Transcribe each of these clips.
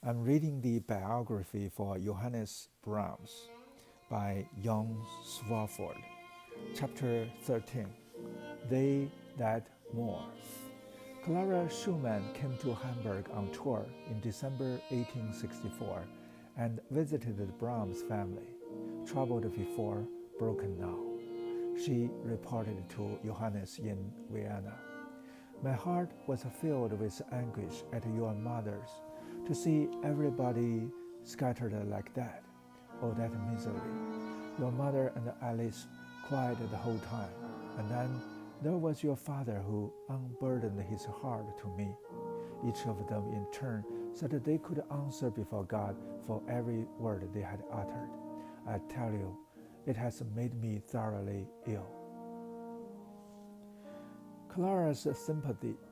I'm reading the biography for Johannes Brahms by Jan Swafford, Chapter 13, They That Mourn. Clara Schumann came to Hamburg on tour in December 1864 and visited the Brahms family, troubled before, broken now. She reported to Johannes in Vienna. My heart was filled with anguish at your mother's, to see everybody scattered like that. Oh, that misery! Your mother and Alice cried the whole time, and then there was your father who unburdened his heart to me. Each of them in turn said that they could answer before God for every word they had uttered. I tell you, it has made me thoroughly ill. Clara's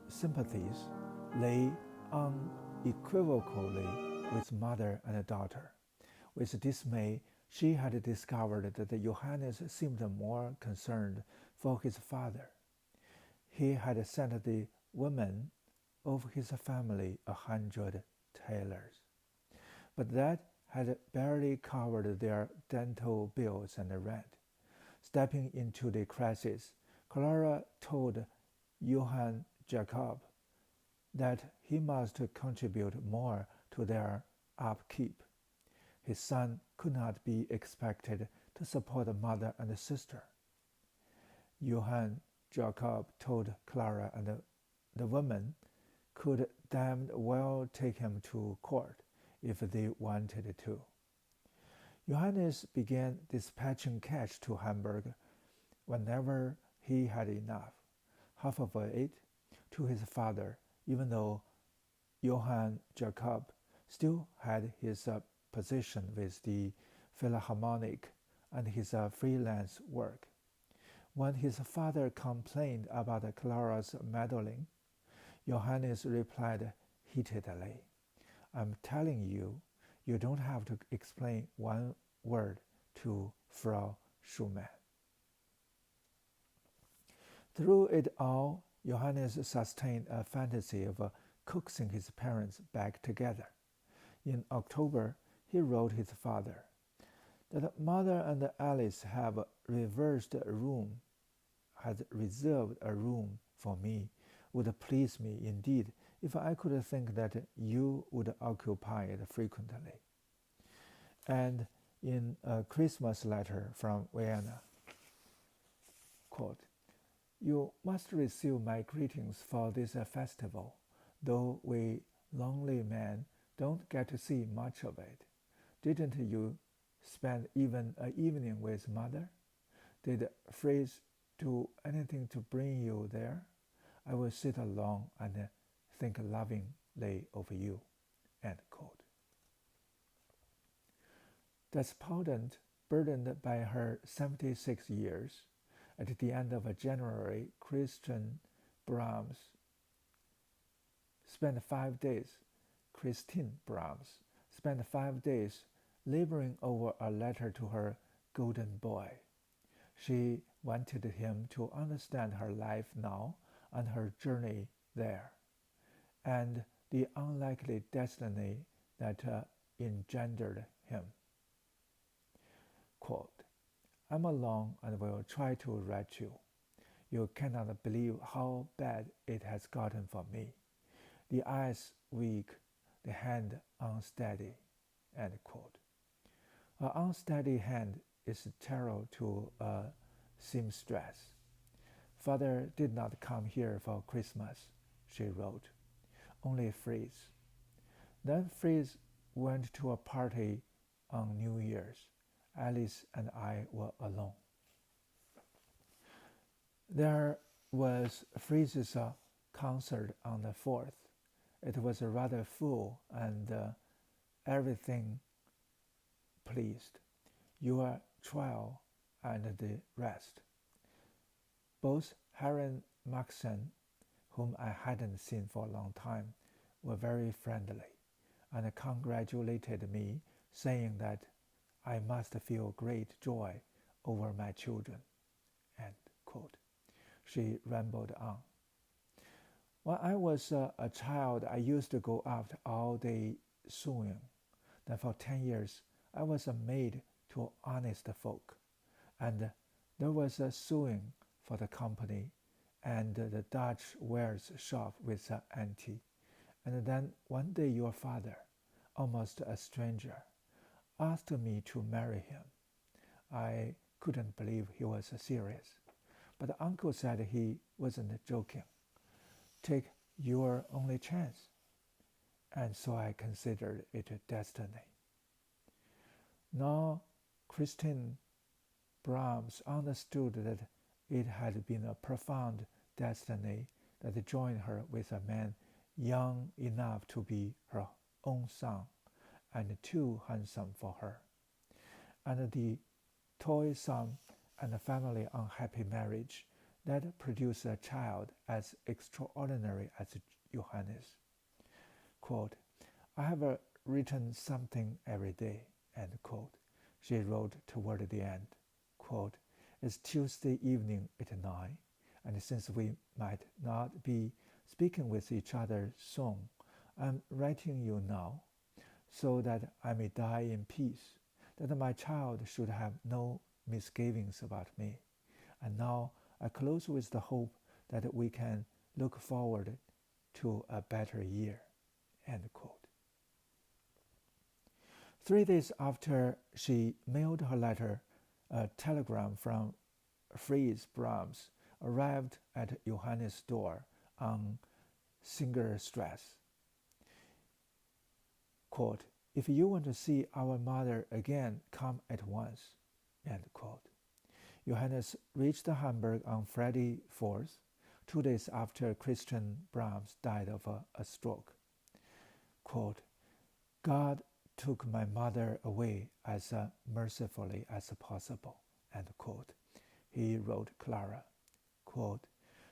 sympathies lay unequivocally with mother and daughter. With dismay, she had discovered that Johannes seemed more concerned for his father. He had sent the women of his family 100 thalers, but that had barely covered their dental bills and rent. Stepping into the crisis, Clara told Johann Jacob that he must contribute more to their upkeep. His son could not be expected to support mother and sister. Johann Jacob told Clara and the women could damned well take him to court if they wanted to. Johannes began dispatching cash to Hamburg whenever he had enough, half of it to his father, even though Johann Jacob still had his position with the Philharmonic and his freelance work. When his father complained about Clara's meddling, Johannes replied heatedly, I'm telling you, you don't have to explain one word to Frau Schumann. Through it all, Johannes sustained a fantasy of coaxing his parents back together. In October, he wrote his father that mother and Alice have reserved a room for me. Would please me indeed if I could think that you would occupy it frequently. And in a Christmas letter from Vienna, quote, you must receive my greetings for this festival, though we lonely men don't get to see much of it. Didn't you spend even an evening with mother? Did Fritz do anything to bring you there? I will sit alone and think lovingly of you. End quote. Despondent, burdened by her 76 years, at the end of January, Christine Brahms spent 5 days laboring over a letter to her golden boy. She wanted him to understand her life now and her journey there, and the unlikely destiny that engendered him. Quote, I'm alone and will try to write you. You cannot believe how bad it has gotten for me. The eyes weak, the hand unsteady. End quote. An unsteady hand is terror to a seamstress. Father did not come here for Christmas, she wrote. Only Fritz. Then Fritz went to a party on New Year's. Alice and I were alone. There was Fritz's concert on the 4th. It was rather full and everything pleased. Your trial and the rest. Both Herren Maxen, whom I hadn't seen for a long time, were very friendly and congratulated me, saying that I must feel great joy over my children. End quote. She rambled on. When I was a child, I used to go out all day sewing. Then for 10 years I was a maid to honest folk, and there was a sewing for the company and the Dutch wares shop with the auntie. And then one day your father, almost a stranger, asked me to marry him. I couldn't believe he was serious, but uncle said he wasn't joking. Take your only chance. And so I considered it destiny. Now Christine Brahms understood that it had been a profound destiny that joined her with a man young enough to be her own son and too handsome for her, and the toilsome and family unhappy marriage that produced a child as extraordinary as Johannes. Quote, I have written something every day, end quote, she wrote toward the end. Quote, it's Tuesday evening at 9, and since we might not be speaking with each other soon, I'm writing you now, so that I may die in peace, that my child should have no misgivings about me. And now I close with the hope that we can look forward to a better year. End quote. 3 days after she mailed her letter, a telegram from Fritz Brahms arrived at Johannes' door on Singerstrasse. Quote, if you want to see our mother again, come at once. End quote. Johannes reached Hamburg on Friday 4th, 2 days after Christian Brahms died of a stroke. Quote, God took my mother away as mercifully as possible, end quote. He wrote Clara, quote,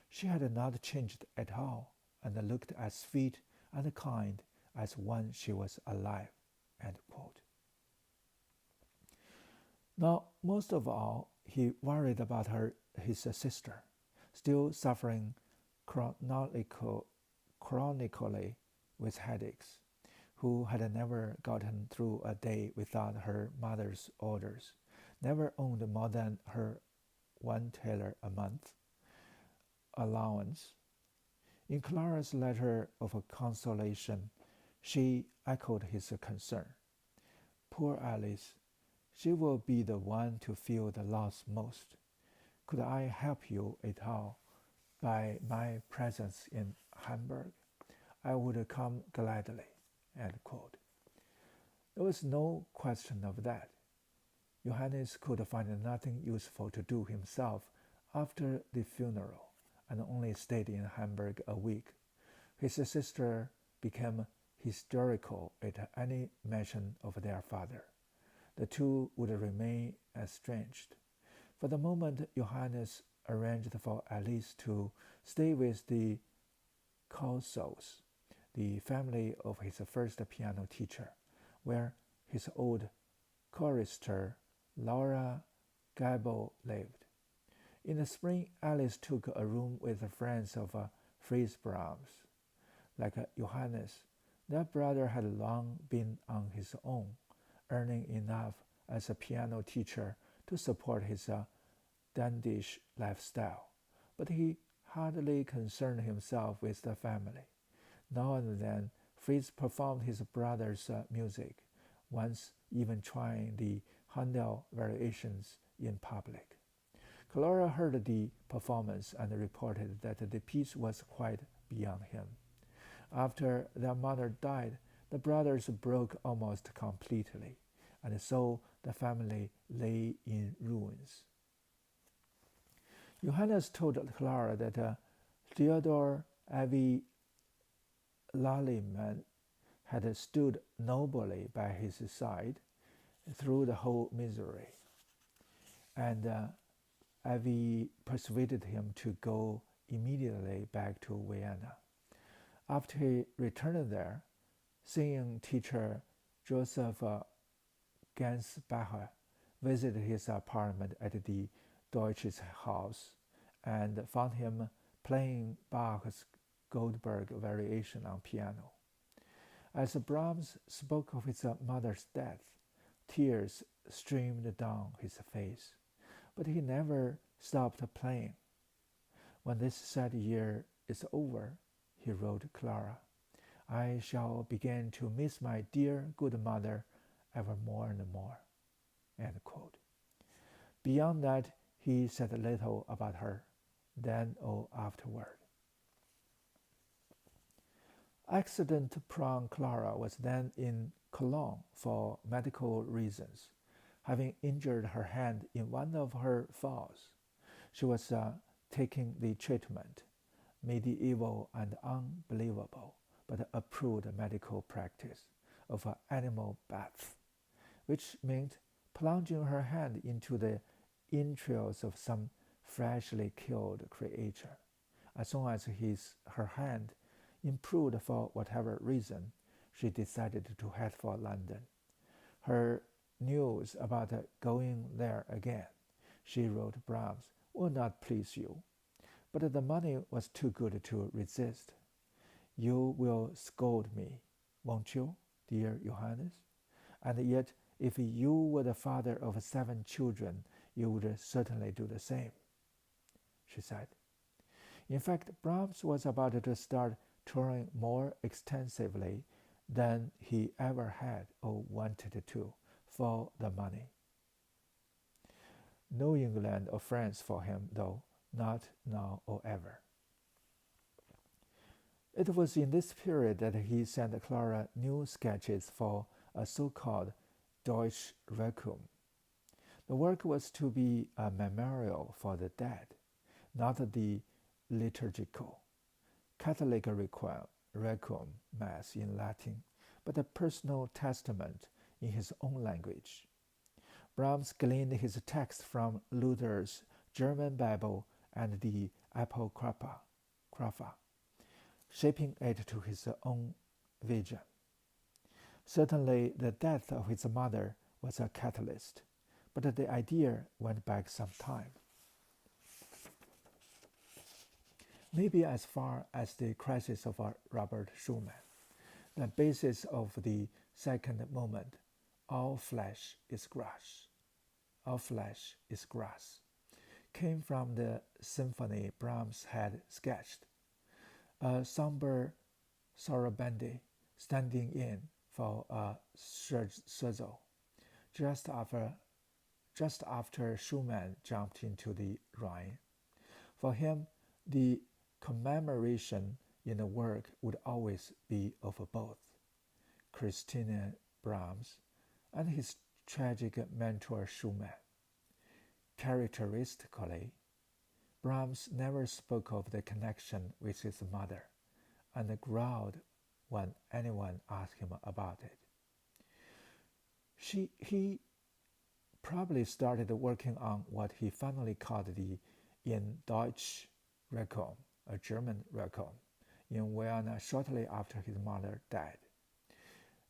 she had not changed at all and looked as sweet and kind as when she was alive, end quote. Now, most of all, he worried about his sister, still suffering chronically with headaches, who had never gotten through a day without her mother's orders, never owned more than her $1 a month allowance. In Clara's letter of consolation, she echoed his concern. Poor Alice, she will be the one to feel the loss most. Could I help you at all by my presence in Hamburg? I would come gladly. End quote. There was no question of that. Johannes could find nothing useful to do himself after the funeral, and only stayed in Hamburg a week. His sister became hysterical at any mention of their father. The two would remain estranged. For the moment, Johannes arranged for Alice to stay with the Kossos, the family of his first piano teacher, where his old chorister Laura Gabel lived. In the spring, Alice took a room with the friends of Fritz Brahms. Like Johannes, their brother had long been on his own, earning enough as a piano teacher to support his dandish lifestyle, but he hardly concerned himself with the family. Now and then, Fritz performed his brother's music, once even trying the Handel variations in public. Clara heard the performance and reported that the piece was quite beyond him. After their mother died, the brothers broke almost completely, and so the family lay in ruins. Johannes told Clara that Theodor Avi Laliman had stood nobly by his side through the whole misery, and Avi persuaded him to go immediately back to Vienna. After he returned there, singing teacher Joseph Gansbacher visited his apartment at the Deutsches Haus and found him playing Bach's Goldberg variation on piano. As Brahms spoke of his mother's death, tears streamed down his face, but he never stopped playing. When this sad year is over, he wrote Clara, I shall begin to miss my dear good mother ever more and more. End quote. Beyond that, he said little about her, then or afterward. Accident-prone Clara was then in Cologne for medical reasons, having injured her hand in one of her falls. She was taking the treatment, medieval and unbelievable, but approved medical practice of an animal bath, which meant plunging her hand into the entrails of some freshly killed creature. As soon as her hand improved for whatever reason, she decided to head for London. Her news about going there again, she wrote Brahms, will not please you, but the money was too good to resist. You will scold me, won't you, dear Johannes? And yet, if you were the father of 7 children, you would certainly do the same, she said. In fact, Brahms was about to start touring more extensively than he ever had or wanted to for the money. No England or France for him, though, not now or ever. It was in this period that he sent Clara new sketches for a so-called Deutsche Requiem. The work was to be a memorial for the dead, not the liturgical Catholic Requiem Mass in Latin, but a personal testament in his own language. Brahms gleaned his text from Luther's German Bible and the Apocrypha, shaping it to his own vision. Certainly, the death of his mother was a catalyst, but the idea went back some time. Maybe as far as the crisis of Robert Schumann, the basis of the second movement, all flesh is grass, came from the symphony Brahms had sketched. A somber sarabande standing in for a scherzo, just after Schumann jumped into the Rhine. For him, the commemoration in the work would always be of both Christian Brahms and his tragic mentor Schumann. Characteristically, Brahms never spoke of the connection with his mother, and growled when anyone asked him about it. He probably started working on what he finally called the In Deutsch Requiem, a German Requiem, in Vienna shortly after his mother died.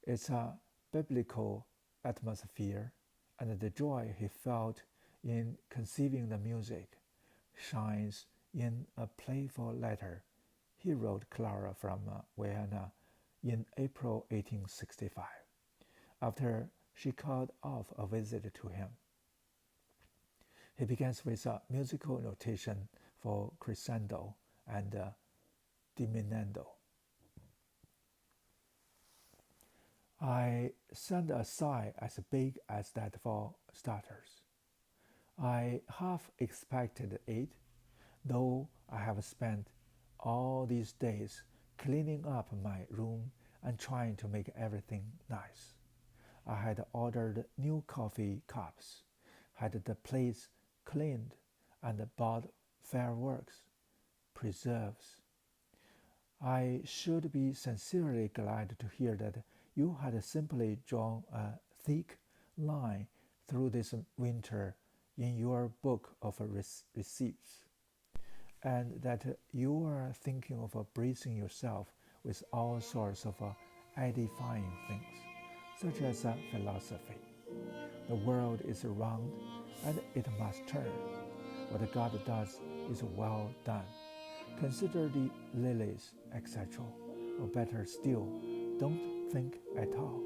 It's a biblical atmosphere, and the joy he felt in conceiving the music shines in a playful letter he wrote Clara from Vienna in April 1865, after she called off a visit to him. He begins with a musical notation for crescendo and diminuendo. I send a sigh as big as that for starters. I half expected it, though I have spent all these days cleaning up my room and trying to make everything nice. I had ordered new coffee cups, had the place cleaned, and bought fireworks, preserves. I should be sincerely glad to hear that you had simply drawn a thick line through this winter in your book of receipts, and that you are thinking of bracing yourself with all sorts of edifying things, such as philosophy. The world is round, and it must turn. What God does is well done. Consider the lilies, etc., or better still, don't think at all,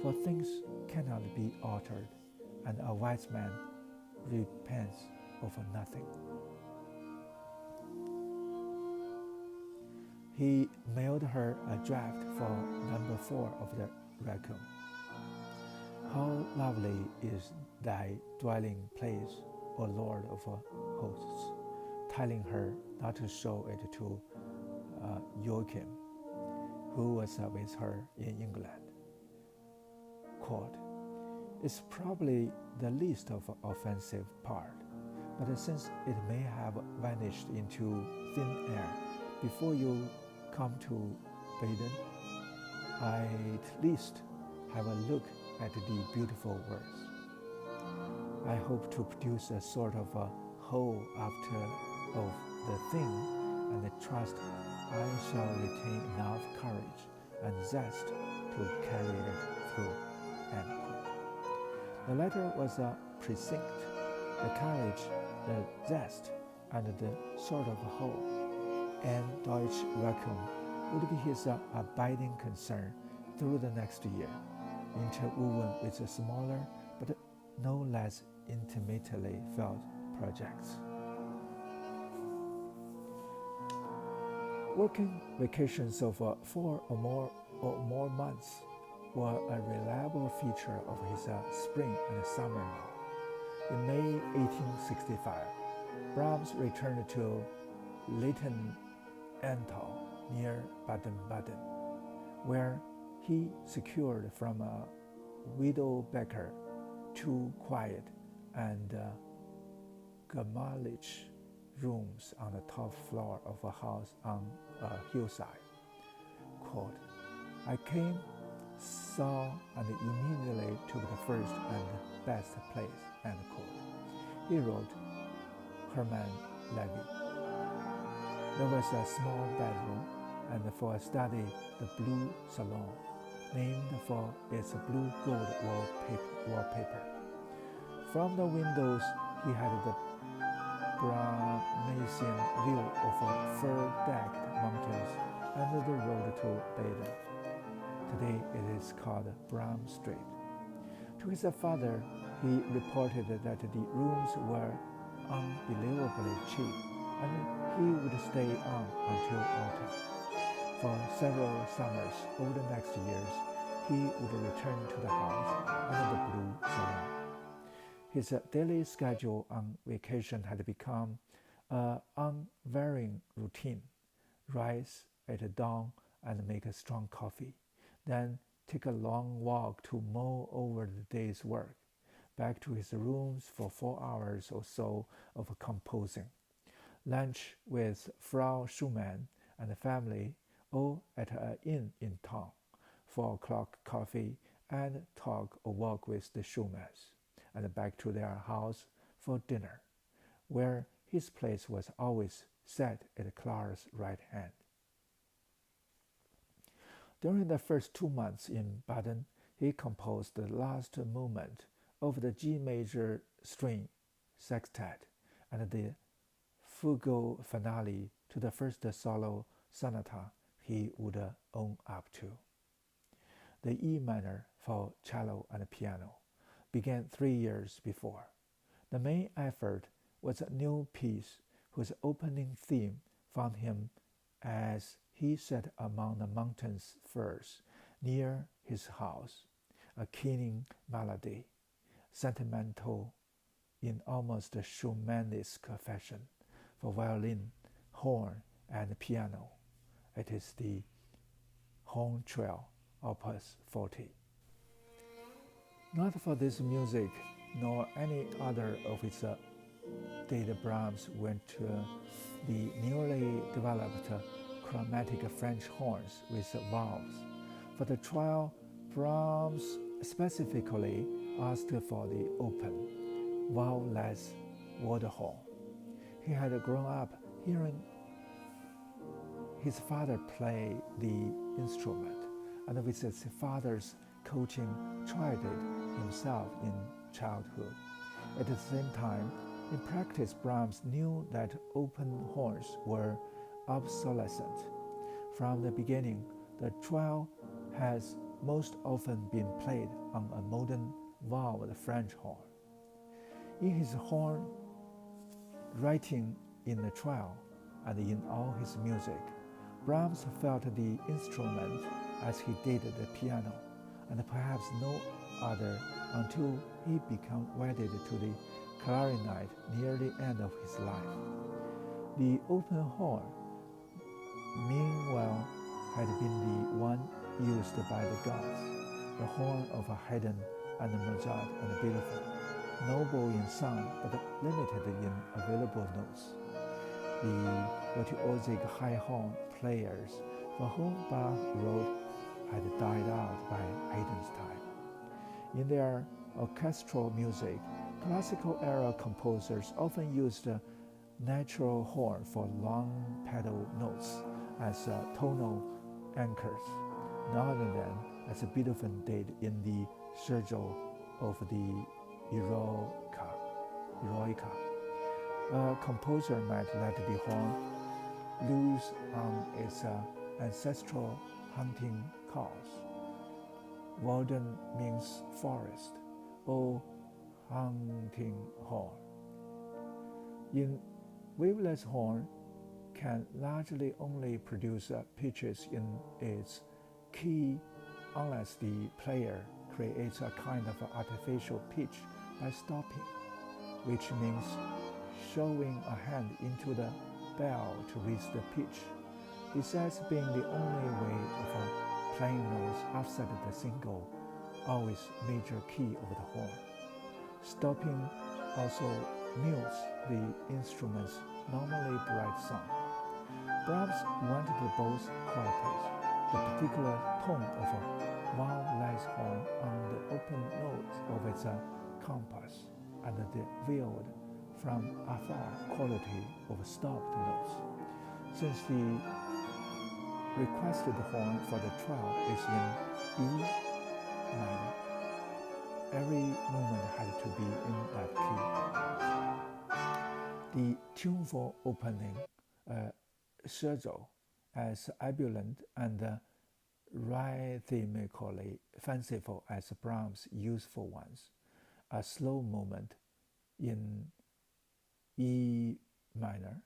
for things cannot be altered, and a wise man repents over nothing. He mailed her a draft for number 4 of the Requiem. How lovely is thy dwelling place, O Lord of hosts, telling her not to show it to Joachim, who was with her in England. Quote, it's probably the least of offensive part, but since it may have vanished into thin air before you come to Baden, I at least have a look at the beautiful verse. I hope to produce a sort of a whole after of the thing, and I trust I shall retain enough courage and zest to carry it through. End quote. The letter was a precinct, the courage, the zest, and the sort of whole, and Deutsche Requiem would be his abiding concern through the next year, interwoven with smaller but no less intimately felt projects. Working vacations of 4 or more months were a reliable feature of his spring and summer law. In May 1865, Brahms returned to Leitenenthal near Baden-Baden, where he secured from a widow Becker 2 quiet and gemütlich rooms on the top floor of a house on a hillside. Quote, I came, saw, and immediately took the first and best place, end quote. He wrote Hermann Levy. There was a small bedroom, and for a study, the blue salon, named for its blue gold wallpaper. From the windows, he had the Brahmsian view of fir-decked mountains and the road to Baden. Today it is called Brahms Street. To his father, he reported that the rooms were unbelievably cheap, and he would stay on until autumn. For several summers over the next years, he would return to the house and the blue salon. His daily schedule on vacation had become an unvarying routine. Rise at dawn and make a strong coffee, then take a long walk to mull over the day's work, back to his rooms for 4 hours or so of composing, lunch with Frau Schumann and the family, or at an inn in town, 4 o'clock coffee, and talk or walk with the Schumanns, and back to their house for dinner, where his place was always set at Clara's right hand. During the first 2 months in Baden, he composed the last movement of the G major string sextet and the fugal finale to the first solo sonata he would own up to. The E minor for cello and piano began 3 years before. The main effort was a new piece whose opening theme found him as he sat among the mountains firs near his house, a keening melody, sentimental in almost a Schumannesque fashion, for violin, horn, and piano. It is the Horn Trio, Opus 40. Not for this music, nor any other of its did Brahms went to the newly developed chromatic French horns with valves. For the trial, Brahms specifically asked for the open, valveless water horn. He had grown up hearing his father play the instrument, and with his father's coaching tried it himself in childhood. At the same time, in practice, Brahms knew that open horns were obsolescent. From the beginning, the trial has most often been played on a modern valved French horn. In his horn writing in the trial and in all his music, Brahms felt the instrument as he did the piano, and perhaps no other until he became wedded to the clarinet near the end of his life. The open horn, meanwhile, had been the one used by the gods, the horn of Haydn and Mozart and Beethoven, noble in sound but limited in available notes. The virtuosic high horn players for whom Bach wrote had died out by Haydn's time. In their orchestral music, classical era composers often used a natural horn for long pedal notes as tonal anchors, rather than as Beethoven did in the scherzo of the Eroica. A composer might let the horn loose on its ancestral hunting calls. Walden means forest, or hunting horn. In waveless horn can largely only produce pitches in its key unless the player creates a kind of artificial pitch by stopping, which means showing a hand into the bell to reach the pitch, besides being the only way of playing notes outside the single, always major key of the horn. Stopping also mutes the instrument's normally bright sound. Brahms wanted both qualities, the particular tone of a one-less horn on the open notes of its compass, and the veiled from afar quality of stopped notes. Since the requested horn for the trial is in E minor, every movement had to be in that key. The tuneful opening, scherzo, as ebullient and rhythmically fanciful as Brahms' useful ones, a slow movement in E minor,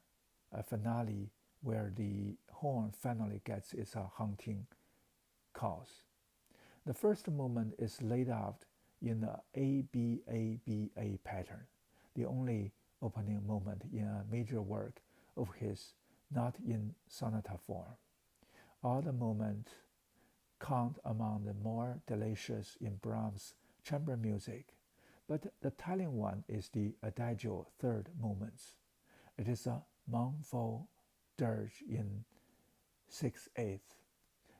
a finale where the horn finally gets its hunting calls. The first movement is laid out in the ABABA pattern, the only opening movement in a major work of his not in sonata form. All the movements count among the more delicious in Brahms' chamber music, but the telling one is the adagio third movement. It is a mournful dirge in 6/8,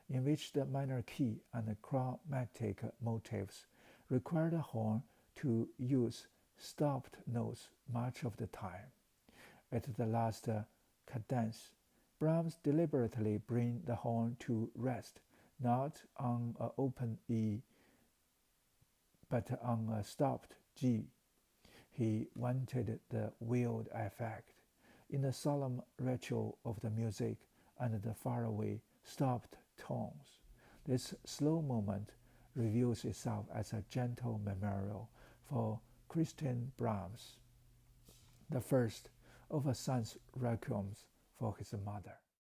in which the minor key and the chromatic motifs require the horn to use stopped notes much of the time. At the last cadence, Brahms deliberately brings the horn to rest, not on an open E, but on a stopped G. He wanted the veiled effect in the solemn ritual of the music and the faraway stopped tones. This slow movement reveals itself as a gentle memorial for Christian Brahms, the first of a son's requiems for his mother.